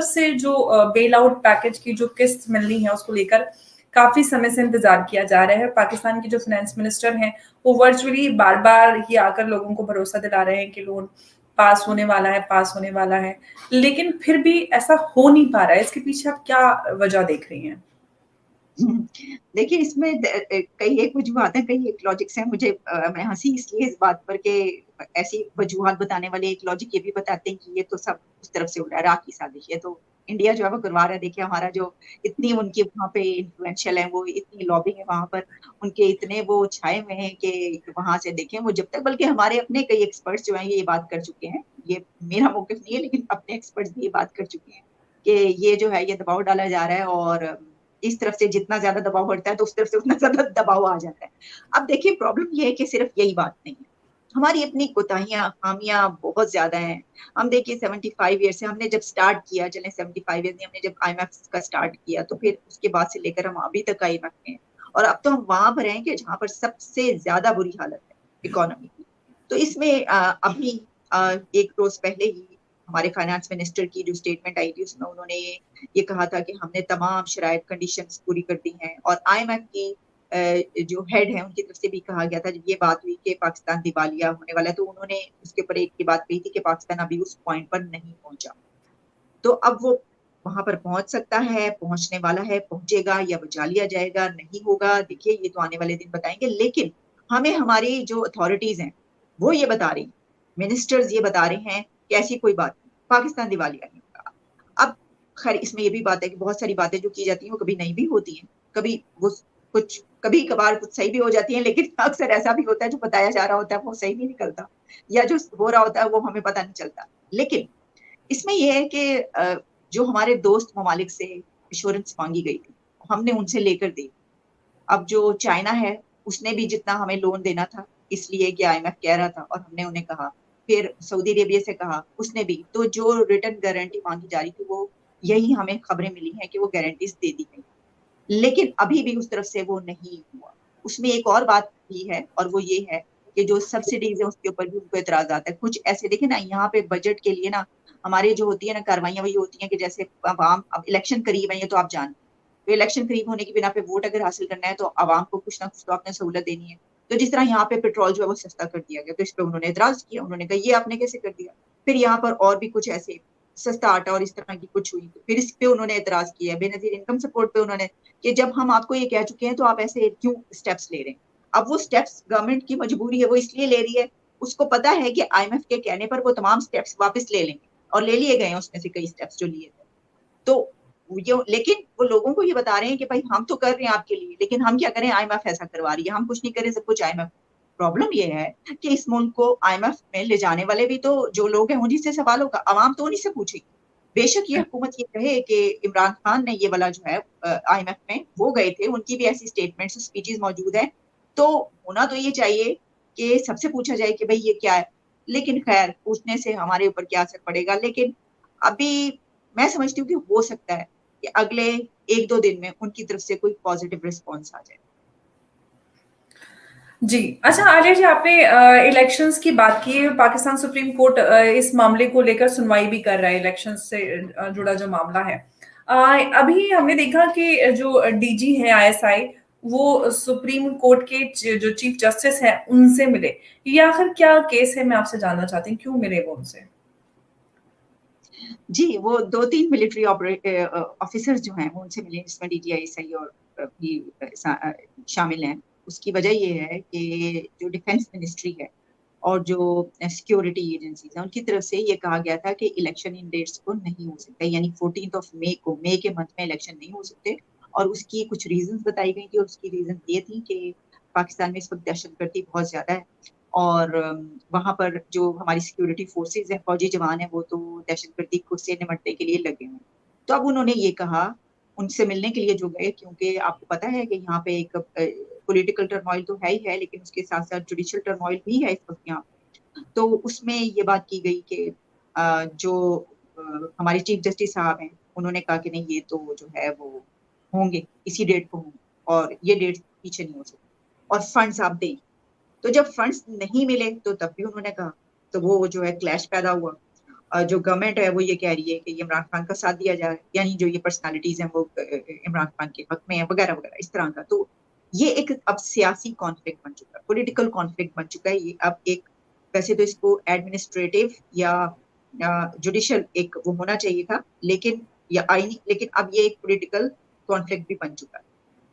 से जो bail out package की जो किस्त मिलनी है उसको लेकर काफी समय से इंतजार किया जा रहा है। पाकिस्तान के जो फाइनेंस मिनिस्टर हैं वो वर्चुअली बार बार ही आकर लोगों को भरोसा दिला रहे हैं कि लोन पास होने वाला है, पास होने वाला है, लेकिन फिर भी ऐसा हो नहीं पा रहा है। इसके पीछे आप क्या वजह देख रही हैं? देखिए इसमें कई एक वजूहत है, कई एक लॉजिक्स हैं। मैं हंसी इसलिए इस बात पर के ऐसी वजूहत बताने वाले एक लॉजिक ये भी बताते हैं कि ये तो सब उस तरफ से उड़ रहा है, रात की साजिश है। तो इंडिया जो है वो करवा रहा है। देखिए हमारा जो इतनी उनकी वहाँ पे इन्फ्लुएंशियल है, वो इतनी लॉबिंग है वहां पर, उनके इतने वो छाए हुए हैं कि वहां से देखें वो जब तक, बल्कि हमारे अपने कई एक्सपर्ट्स जो हैं ये बात कर चुके हैं। ये मेरा मौकिफ नहीं है, लेकिन अपने एक्सपर्ट्स भी ये बात कर चुके हैं कि ये जो है ये दबाव डाला जा रहा है, और इस तरफ से जितना ज्यादा दबाव बढ़ता है तो उस तरफ से उतना ज्यादा दबाव आ जाता है। अब देखिए प्रॉब्लम ये है कि सिर्फ यही बात नहीं है, हमारी अपनी कोताहियां खामियां बहुत ज्यादा हैं। हम देखिए 75 ईयर से हमने जब स्टार्ट किया, चले 75 ईयर में हमने जब आईएमएफ का स्टार्ट किया, तो फिर उसके बाद से लेकर हम अभी तक आईएमएफ में हैं। और अब तो हम वहां पर हैं कि जहां पर सबसे ज्यादा बुरी हालत है इकोनॉमी की। तो इसमें अभी एक रोज पहले ही हमारे फाइनेंस मिनिस्टर की जो स्टेटमेंट आई थी उसमें उन्होंने ये कहा था कि हमने तमाम शराइत कंडीशंस पूरी कर दी हैं। और आईएमएफ की जो हेड है उनकी तरफ से भी कहा गया था, जब ये बात हुई कि पाकिस्तान दिवालिया होने वाला है, तो उन्होंने उसके ऊपर एक की बात कही थी कि पाकिस्तान अभी उस पॉइंट पर नहीं पहुंचा। तो अब वो वहां पर पहुंच सकता है, पहुंचने वाला है, पहुंचेगा या बचा लिया जाएगा, नहीं होगा, देखिए ये तो आने वाले दिन बताएंगे। लेकिन हमें हमारी जो अथॉरिटीज हैं वो ये बता रही, मिनिस्टर्स ये बता रहे हैं कि ऐसी कोई बात नहीं, पाकिस्तान दिवालिया नहीं होगा। अब खैर इसमें ये भी बात है कि बहुत सारी बातें जो की जाती हैं वो कभी नहीं भी होती हैं, कभी वो कुछ कभी कभार कुछ सही भी हो जाती है, लेकिन अक्सर ऐसा भी होता है जो बताया जा रहा होता है वो सही नहीं निकलता, या जो हो रहा होता है वो हमें पता नहीं चलता। लेकिन इसमें यह है कि जो हमारे दोस्त ममालिक से इंश्योरेंस मांगी गई थी हमने उनसे लेकर दी। अब जो चाइना है उसने भी जितना हमें लोन देना था, इसलिए कि आईएमएफ कह रहा था और हमने उन्हें कहा, फिर सऊदी अरेबिया से कहा उसने भी, तो जो रिटर्न गारंटी मांगी जा रही थी वो यही हमें खबरें मिली हैं कि वो गारंटीज दे दी गई, लेकिन अभी भी उस तरफ से वो नहीं हुआ। उसमें एक और बात भी है और वो ये है कि जो सब्सिडीज है उसके ऊपर भी उनको एतराज आता है। कुछ ऐसे देखे ना, यहाँ पे बजट के लिए ना हमारे जो होती है ना कार्रवाइयां वही होती हैं कि जैसे अब इलेक्शन करीब है, ये तो आप जानते हैं, तो इलेक्शन करीब होने की बिना पे वोट अगर हासिल करना है तो आवाम को कुछ ना कुछ तो आपने सहूलत देनी है। तो जिस तरह यहाँ पे पेट्रोल जो है वो सस्ता कर दिया गया, तो इस पे उन्होंने एतराज किया, उन्होंने कहा ये आपने कैसे कर दिया। फिर यहाँ पर और भी कुछ ऐसे सस्ता आटा और इस तरह की कुछ हुई, तो फिर इस पे उन्होंने एतराज किया। बेनजीर इनकम सपोर्ट पे उन्होंने कि जब हम आपको ये कह चुके हैं तो आप ऐसे क्यों स्टेप्स ले रहे हैं। अब वो स्टेप्स गवर्नमेंट की मजबूरी है, वो इसलिए ले रही है, उसको पता है कि आईएमएफ के कहने पर वो तमाम स्टेप्स वापस ले लेंगे, और ले लिए गए हैं उसमें से कई स्टेप्स जो लिए थे। तो ये, लेकिन वो लोगों को ये बता रहे हैं कि भाई हम तो कर रहे हैं आपके लिए, लेकिन हम क्या करें, आईएमएफ ऐसा करवा रही है, हम कुछ नहीं करें, सब कुछ आईएमएफ। प्रॉब्लम ये है कि इस मुल्क को आईएमएफ में ले जाने वाले भी तो जो लोग हैं उन्हीं से सवाल होगा, आवाम तो उन्हीं से पूछेगी। बेशक ये हुकूमत ये कहे कि इमरान खान ने ये वाला जो है आईएमएफ में वो गए थे, उनकी भी ऐसी स्टेटमेंट्स स्पीचेस मौजूद है, तो होना तो ये चाहिए कि सबसे पूछा जाए कि भाई ये क्या है। लेकिन खैर पूछने से हमारे ऊपर क्या असर पड़ेगा। लेकिन अभी मैं समझती हूँ कि हो सकता है कि अगले एक दो दिन में उनकी तरफ से कोई पॉजिटिव रिस्पॉन्स आ जाए। जी। अच्छा आलिया जी, आपने इलेक्शंस की बात की है। पाकिस्तान सुप्रीम कोर्ट इस मामले को लेकर सुनवाई भी कर रहा है, इलेक्शन से जुड़ा जो मामला है। अ, अभी हमने देखा कि जो डीजी है आईएसआई, वो सुप्रीम कोर्ट के जो चीफ जस्टिस हैं उनसे मिले। ये आखिर क्या केस है, मैं आपसे जानना चाहती हूँ, क्यों मिले वो उनसे? जी, वो दो तीन मिलिट्री ऑफिसर्स जो हैं वो उनसे मिले, जिसमें डीजीआईएसआई और भी शामिल हैं। उसकी वजह ये है कि जो डिफेंस मिनिस्ट्री है और जो सिक्योरिटी एजेंसीज हैं उनकी तरफ से ये कहा गया था कि इलेक्शन इन डेट्स को नहीं हो सकता, यानी 14 को, मई के मंथ में इलेक्शन नहीं हो सकते। और उसकी कुछ रीजंस बताई गई थी, और उसकी रीजन ये थी कि पाकिस्तान में इस वक्त दहशतगर्दी बहुत ज्यादा है, और वहां पर जो हमारी सिक्योरिटी फोर्सेज है, फौजी जवान है, वो तो दहशतगर्दी को से निपटने के लिए लगे हुए हैं। तो अब उन्होंने ये कहा, उनसे मिलने के लिए जो गए, क्योंकि आपको पता है कि यहाँ पे एक पॉलिटिकल टर्मोइल तो है ही है, लेकिन उसके साथ साथ जुडिशियल टर्मोइल भी है इस वक्त यहाँ पे। तो उसमें ये बात की गई कि जो हमारे चीफ जस्टिस साहब हैं उन्होंने कहा कि नहीं ये तो जो है वो होंगे, इसी डेट को होंगे, और ये डेट पीछे नहीं हो सकती, और फंड्स आप दें। तो जब फंड्स नहीं मिले तो तब भी उन्होंने कहा, तो वो जो है क्लैश पैदा हुआ। जो गवर्नमेंट है वो ये कह रही है कि ये इमरान खान का साथ दिया जाए, यानी जो ये पर्सनालिटीज हैं वो इमरान खान के हक में है वगैरह वगैरह इस तरह का। तो ये एक अब सियासी कॉन्फ्लिक्ट बन चुका है, पॉलिटिकल कॉन्फ्लिक्ट बन चुका है ये अब एक। वैसे तो इसको एडमिनिस्ट्रेटिव या जुडिशियल एक वो होना चाहिए था, लेकिन या आईनी, लेकिन अब ये एक पॉलिटिकल कॉन्फ्लिक्ट भी बन चुका है।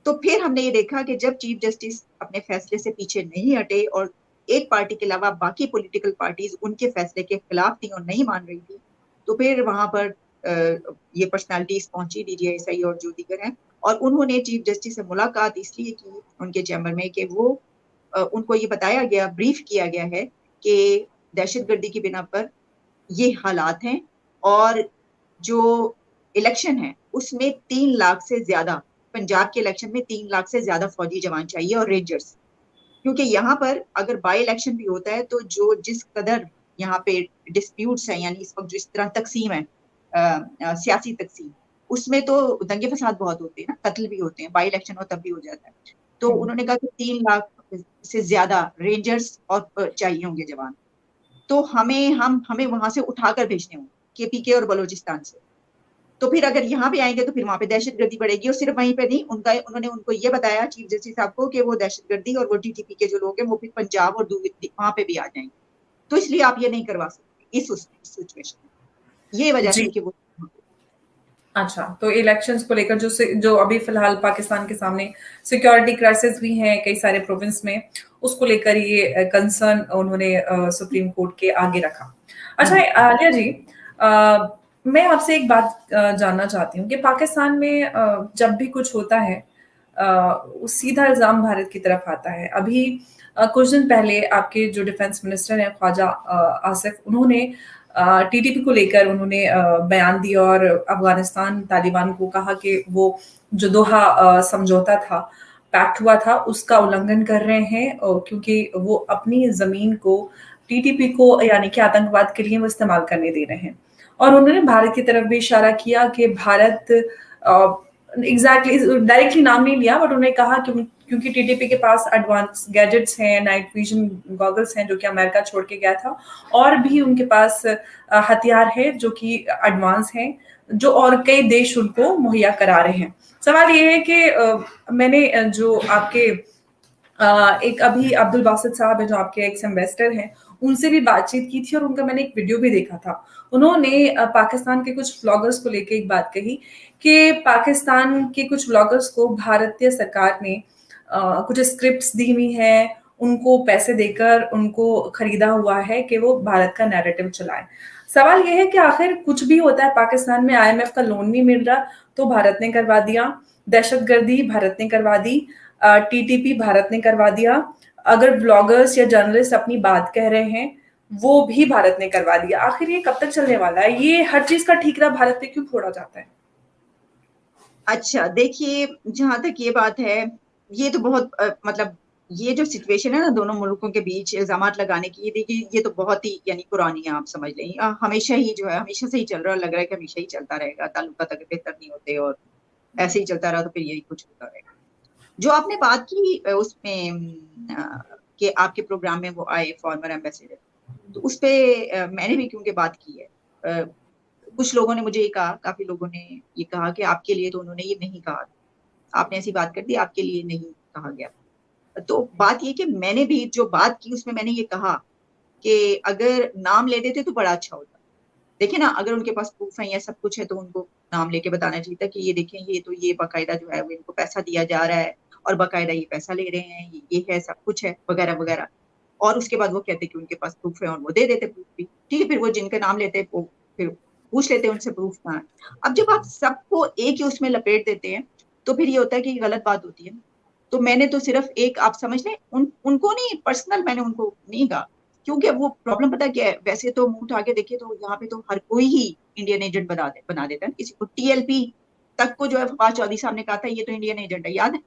तो फिर हमने ये देखा कि जब चीफ जस्टिस अपने फैसले से पीछे नहीं हटे और एक पार्टी के अलावा बाकी पॉलिटिकल पार्टीज उनके फैसले के खिलाफ थी और नहीं मान रही थी, तो फिर वहां पर ये पर्सनालिटीज पहुंची, डीजीआईएसआई और जो दीगर हैं, और उन्होंने चीफ जस्टिस से मुलाकात इसलिए की उनके चैम्बर में कि वो उनको ये बताया गया, ब्रीफ किया गया है कि दहशतगर्दी की बिना पर ये हालात हैं, और जो इलेक्शन है उसमें 3 लाख से ज्यादा, पंजाब के इलेक्शन में 3 लाख से ज्यादा फौजी जवान चाहिए और रेंजर्स। क्योंकि यहाँ पर अगर बाई इलेक्शन भी होता है तो जो जिस कदर यहाँ पे डिस्प्यूट्स हैं, यानी इस वक्त जो इस तरह तकसीम है, सियासी तकसीम, उसमें तो दंगे फसाद बहुत होते हैं ना, कत्ल भी होते हैं, बाई इलेक्शन हो तब भी हो जाता है। तो उन्होंने कहा कि 3 लाख से ज्यादा रेंजर्स और चाहिए होंगे जवान। तो हमें वहां से उठाकर भेजने होंगे केपीके और बलोचिस्तान से। तो फिर अगर यहाँ पे आएंगे तो फिर वहां पे दहशतगर्दी बढ़ेगी, और सिर्फ वहीं पे नहीं, उन्होंने उनको ये बताया चीफ जस्टिस साहब को कि वो दहशतगर्दी और वो टीटीपी के जो लोग हैं वो फिर पंजाब और वहां पे भी आ जाएंगे। तो इसलिए आप ये नहीं करवा सकते इस सिचुएशन में, ये वजह जी। थी कि वो। अच्छा, तो इलेक्शंस को लेकर जो अभी फिलहाल पाकिस्तान के सामने सिक्योरिटी क्राइसिस भी है कई सारे प्रोविंस में, उसको लेकर ये कंसर्न उन्होंने सुप्रीम कोर्ट के आगे रखा। अच्छा आलिया जी, मैं आपसे एक बात जानना चाहती हूँ कि पाकिस्तान में जब भी कुछ होता है सीधा इल्जाम भारत की तरफ आता है। अभी कुछ दिन पहले आपके जो डिफेंस मिनिस्टर हैं ख्वाजा आसिफ, उन्होंने टीटीपी को लेकर उन्होंने बयान दिया और अफगानिस्तान तालिबान को कहा कि वो जो दोहा समझौता था, पैक्ट हुआ था, उसका उल्लंघन कर रहे हैं, क्योंकि वो अपनी जमीन को टीटीपी को यानी कि आतंकवाद के लिए वो इस्तेमाल करने दे रहे हैं। और उन्होंने भारत की तरफ भी इशारा किया कि भारत एग्जैक्टली डायरेक्टली नाम नहीं लिया, बट उन्होंने कहा कि क्योंकि टीटीपी के पास एडवांस गैजेट्स हैं, नाइट विजन गॉगल्स हैं जो कि अमेरिका छोड़ के गया था, और भी उनके पास हथियार है जो कि एडवांस हैं, जो और कई देश उनको मुहैया करा रहे हैं। सवाल ये है कि मैंने जो आपके एक अभी अब्दुल बासित साहब है जो आपके एक्स एम्बेसडर हैं, उनसे भी बातचीत की थी और उनका मैंने एक वीडियो भी देखा था। उन्होंने पाकिस्तान के कुछ व्लॉगर्स को लेकर एक बात कही कि पाकिस्तान के कुछ व्लॉगर्स को भारतीय सरकार ने कुछ स्क्रिप्ट्स दी हुई है, उनको पैसे देकर उनको खरीदा हुआ है कि वो भारत का नैरेटिव चलाए। सवाल ये है कि आखिर कुछ भी होता है पाकिस्तान में, आईएमएफ का लोन नहीं मिल रहा तो भारत ने करवा दिया, दहशतगर्दी भारत ने करवा दी, टीटीपी भारत ने करवा दिया, अगर ब्लॉगर्स या जर्नलिस्ट अपनी बात कह रहे हैं वो भी भारत ने करवा दिया। आखिर ये कब तक चलने वाला है? ये हर चीज का ठीकरा भारत पे क्यों फोड़ा जाता है? अच्छा देखिए, जहां तक ये बात है, ये तो बहुत मतलब ये जो सिचुएशन है ना दोनों मुल्कों के बीच इल्जाम लगाने की, ये देखिए ये तो बहुत ही यानी पुरानी है, आप समझ लें हमेशा ही जो है, हमेशा से ही चल रहा, लग रहा है कि हमेशा ही चलता रहेगा, ताल्लुकात अगर बेहतर नहीं होते और ऐसे ही चलता रहा तो फिर यही कुछ होता रहेगा। जो आपने बात की उसमें कि आपके प्रोग्राम में वो आए फॉर्मर एम्बेसडर, तो उस पे मैंने भी क्योंकि बात की है, कुछ लोगों ने मुझे ये कहा, काफी लोगों ने ये कहा कि आपके लिए तो उन्होंने ये नहीं कहा, आपने ऐसी बात कर दी, आपके लिए नहीं कहा गया। तो बात ये कि मैंने भी जो बात की उसमें मैंने ये कहा कि अगर नाम ले देते तो बड़ा अच्छा होता। देखिए ना, अगर उनके पास प्रूफ है या सब कुछ है तो उनको नाम लेके बताना चाहिए था कि ये देखें, ये तो ये बाकायदा जो है वो इनको पैसा दिया जा रहा है और बाकायदा ये पैसा ले रहे हैं, ये है, सब कुछ है वगैरह वगैरह। और उसके बाद वो कहते कि उनके पास प्रूफ है और वो दे देते प्रूफ भी, ठीक है, फिर वो जिनका नाम लेते वो फिर पूछ लेते उनसे प्रूफ कहाँ है। अब जब आप सबको एक ही उसमें लपेट देते हैं तो फिर ये होता है कि गलत बात होती है। तो मैंने तो सिर्फ एक, आप समझ लें, उनको नहीं पर्सनल मैंने उनको नहीं कहा, क्योंकि वो प्रॉब्लम पता क्या है, वैसे तो मुंह उठा के देखिए तो यहाँ पे तो हर कोई ही इंडियन एजेंट बना देता है, किसी को टीएलपी तक को जो है फवाद चौधरी साहब ने कहा था ये तो इंडियन एजेंट है, याद है?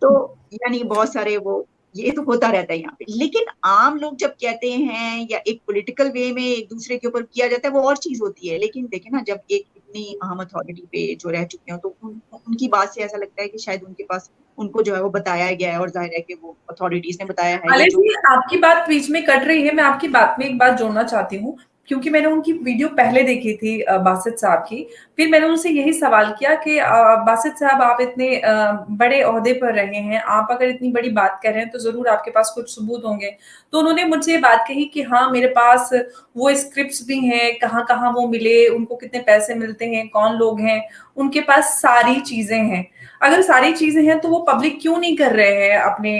तो यानी बहुत सारे वो, ये तो होता रहता है यहाँ पे। लेकिन आम लोग जब कहते हैं या एक पॉलिटिकल वे में एक दूसरे के ऊपर किया जाता है वो और चीज होती है। लेकिन देखे ना, जब एक इतनी अहम अथॉरिटी पे जो रह चुके हो, तो उनकी बात से ऐसा लगता है कि शायद उनके पास उनको जो है वो बताया गया है, और जाहिर है कि वो अथॉरिटीज ने बताया है या आलिया जो जी, आपकी बात बीच में कट रही है, मैं आपकी बात में एक बात जोड़ना चाहती हूँ, क्योंकि मैंने उनकी वीडियो पहले देखी थी बासित साहब की। फिर मैंने उनसे यही सवाल किया कि बासित साहब, आप इतने बड़े ओहदे पर रहे हैं, आप अगर इतनी बड़ी बात कर रहे हैं तो जरूर आपके पास कुछ सबूत होंगे। तो उन्होंने मुझसे ये बात कही कि हाँ, मेरे पास वो स्क्रिप्ट्स भी हैं, कहाँ कहाँ वो मिले, उनको कितने पैसे मिलते हैं, कौन लोग हैं, उनके पास सारी चीजें हैं। अगर सारी चीजें हैं तो वो पब्लिक क्यों नहीं कर रहे हैं अपने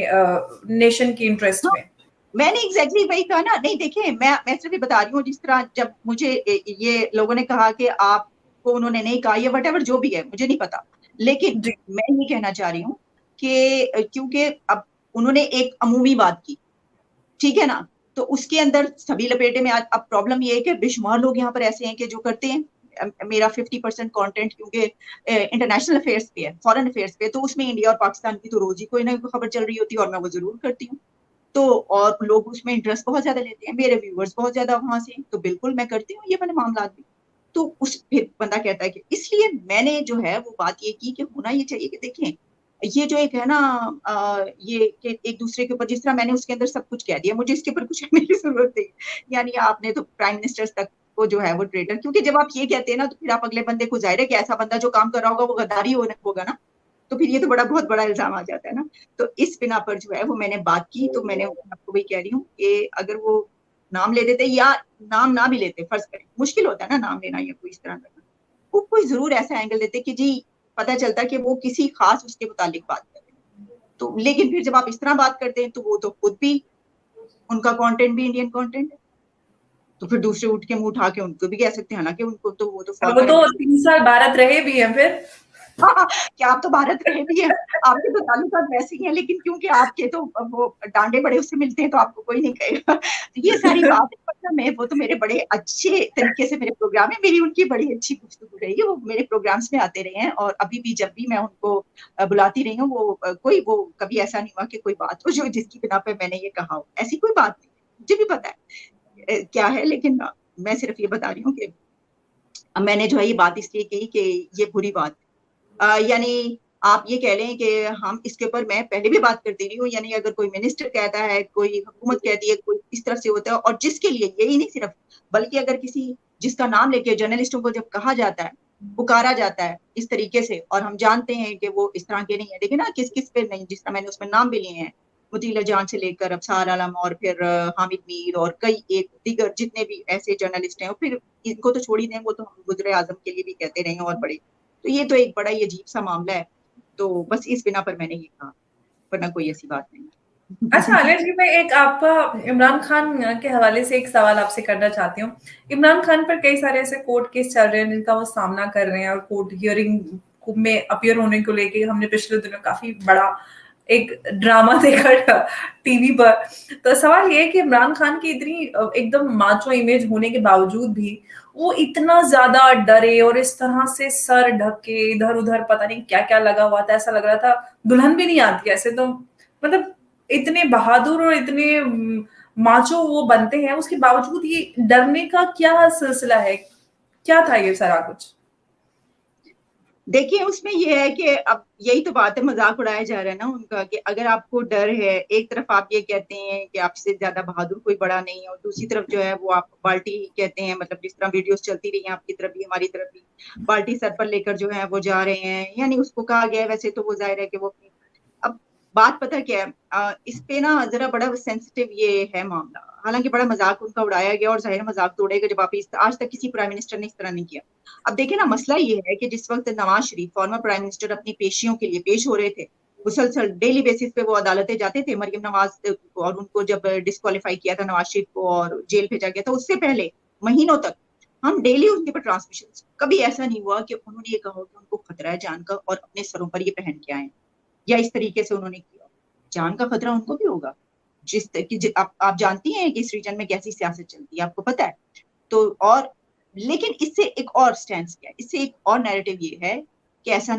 नेशन के इंटरेस्ट हाँ, में? मैंने एग्जैक्टली वही कहा ना। नहीं देखिए, मैं सिर्फ ये बता रही हूँ, जिस तरह जब मुझे ये लोगों ने कहा कि आपको उन्होंने नहीं कहा, या वट जो भी है, मुझे नहीं पता, लेकिन जी। मैं ये कहना चाह रही हूँ कि क्योंकि अब उन्होंने एक अमूमी बात की, ठीक है ना, तो उसके अंदर सभी लपेटे में। आज अब प्रॉब्लम ये है कि बेशुमार लोग यहाँ पर ऐसे हैं कि जो करते हैं। मेरा 50% कंटेंट क्योंकि इंटरनेशनल अफेयर्स पे है, फॉरेन अफेयर्स पे, तो उसमें इंडिया और पाकिस्तान की तो रोज ही कोई ना कोई खबर चल रही होती है, और मैं वो जरूर करती हूँ। तो और लोग उसमें इंटरेस्ट बहुत ज्यादा लेते हैं, मेरे व्यूअर्स बहुत ज्यादा वहां से, तो बिल्कुल मैं करती हूँ ये वाले मामला भी। तो उस फिर बंदा कहता है कि इसलिए मैंने जो है वो बात ये की कि होना ये चाहिए कि देखें, ये जो एक है ना, ये कि एक दूसरे के ऊपर, जिस तरह मैंने उसके अंदर सब कुछ कह दिया, मुझे इसके ऊपर कुछ कहने की जरूरत नहीं। यानी आपने तो प्राइम मिनिस्टर्स तक को जो है वो ट्रेडर, क्योंकि जब आप ये कहते हैं ना, तो फिर आप अगले बंदे को, जाहिर है कि ऐसा बंदा जो काम कर रहा होगा वो गद्दारी होगा ना, तो फिर ये तो बड़ा बहुत बड़ा इल्जाम आ जाता है ना। तो इस बिना पर जो है वो मैंने बात की, तो मैंने आपको वही कह रही हूँ कि अगर वो नाम ले देते, या नाम ना भी लेते, फर्ज करें, मुश्किल होता है ना नाम लेना या कोई इस तरह करना, वो कोई जरूर ऐसा एंगल देते कि जी पता चलता कि वो किसी खास उसके मुतालिक बात कर रहे हैं। तो लेकिन फिर जब आप इस तरह बात करते हैं, तो वो तो खुद भी, उनका कंटेंट भी इंडियन कंटेंट है, तो फिर दूसरे उठ के मुंह उठा के उनको भी कह सकते हैं ना कि उनको तो वो तो वो फॉर्मर तो एम्बेसडर। 3 साल भारत रहे भी हैं फिर। क्या आप तो भारत रहे भी हैं, आपके तो ताल्लुकात वैसे ही हैं, लेकिन क्योंकि आपके तो वो डांडे बड़े उससे मिलते हैं, तो आपको कोई नहीं कहेगा। तो ये सारी बात है, मतलब मैं, वो तो मेरे बड़े अच्छे तरीके से मेरे प्रोग्राम है, मेरी उनकी बड़ी अच्छी गुफ्तगू रही है, वो मेरे प्रोग्राम्स में आते रहे हैं, और अभी भी जब भी मैं उनको बुलाती रही हूँ, वो कोई वो कभी ऐसा नहीं हुआ कि कोई बात हो जो जिसकी बिना पे मैंने ये कहा हो, ऐसी कोई बात नहीं। मुझे भी पता है क्या है, लेकिन मैं सिर्फ ये बता रही हूँ कि मैंने जो है ये बात इसलिए कही कि ये बुरी बात, यानी आप ये कह लें कि हम इसके ऊपर, मैं पहले भी बात करती रही हूँ, यानी अगर कोई मिनिस्टर कहता है, कोई हुकूमत कहती है, कोई इस तरफ से होता है, और जिसके लिए यही नहीं सिर्फ, बल्कि अगर किसी जिसका नाम लेके जर्नलिस्टों को जब कहा जाता है, पुकारा जाता है इस तरीके से, और हम जानते हैं कि वो इस तरह के नहीं है, देखिए ना किस किस पे नहीं, जिस तरह मैंने उसमें नाम भी लिए हैं, मुतीला जान से लेकर अबसार आलम, और फिर हामिद मीर, और कई एक दीगर जितने भी ऐसे जर्नलिस्ट हैं, और फिर इनको तो छोड़ ही दें, वो तो हम वज़ीर आजम के लिए भी कहते रहे हैं, और बड़े, तो ये तो एक बड़ा ही अजीब सा मामला है। तो बस इस बिना पर मैंने ये कहा, वरना कोई ऐसी बात अच्छा नहीं। आलिया जी, मैं एक आपका इमरान खान के हवाले से एक सवाल आपसे करना चाहती हूँ। इमरान खान पर कई सारे ऐसे कोर्ट केस चल रहे हैं जिनका वो सामना कर रहे हैं, और कोर्ट हियरिंग में अपीयर होने को लेके हमने पिछले दिनों काफी बड़ा एक ड्रामा देखा टीवी पर। तो सवाल ये है कि इमरान खान की इतनी एकदम माचो इमेज होने के बावजूद भी वो इतना ज्यादा डरे, और इस तरह से सर ढक के इधर उधर पता नहीं क्या क्या लगा हुआ था, ऐसा लग रहा था दुल्हन भी नहीं आती ऐसे तो। मतलब इतने बहादुर और इतने माचो वो बनते हैं, उसके बावजूद ये डरने का क्या सिलसिला है? क्या था ये सारा कुछ? देखिए, उसमें ये है कि अब यही तो बात है, मजाक उड़ाया जा रहा है ना उनका, कि अगर आपको डर है, एक तरफ आप ये कहते हैं कि आपसे ज्यादा बहादुर कोई बड़ा नहीं है, और दूसरी तरफ जो है वो आप बाल्टी कहते हैं, मतलब जिस तरह वीडियोस चलती रही हैं आपकी तरफ भी हमारी तरफ भी, बाल्टी सर पर लेकर जो है वो जा रहे हैं, यानी उसको कहा गया है, वैसे तो वो जाहिर है कि वो अपनी, अब बात पता क्या है, इस पे ना जरा बड़ा सेंसिटिव ये है मामला, हालांकि बड़ा मजाक उनका उड़ाया गया, और जाहिर मजाक तो उड़ेगा जब आप आज तक किसी प्राइम मिनिस्टर ने इस तरह नहीं किया। अब देखिए ना, मसला ये है कि जिस वक्त Nawaz Sharif former prime minister अपनी पेशियों के लिए पेश हो रहे थे, मुसलसल डेली बेसिस पे वो अदालतें जाते थे, मरियम नवाज और उनको जब डिस्क्वालीफाई किया था नवाज शरीफ को और जेल भेजा गया था, उससे पहले महीनों तक हम डेली उनके पर ट्रांसमिशन, कभी ऐसा नहीं हुआ कि उन्होंने ये कहा कि उनको खतरा है जान का और अपने सरों पर ये पहन के आए, या इस तरीके से उन्होंने किया। जान का खतरा उनको भी होगा, आप जानती हैं कि इस रीजन में कैसी सियासत चलती है, आपको पता है। तो और लेकिन इससे एक और स्टैंड किया, इससे एक और नैरेटिव ये है कि ऐसा नहीं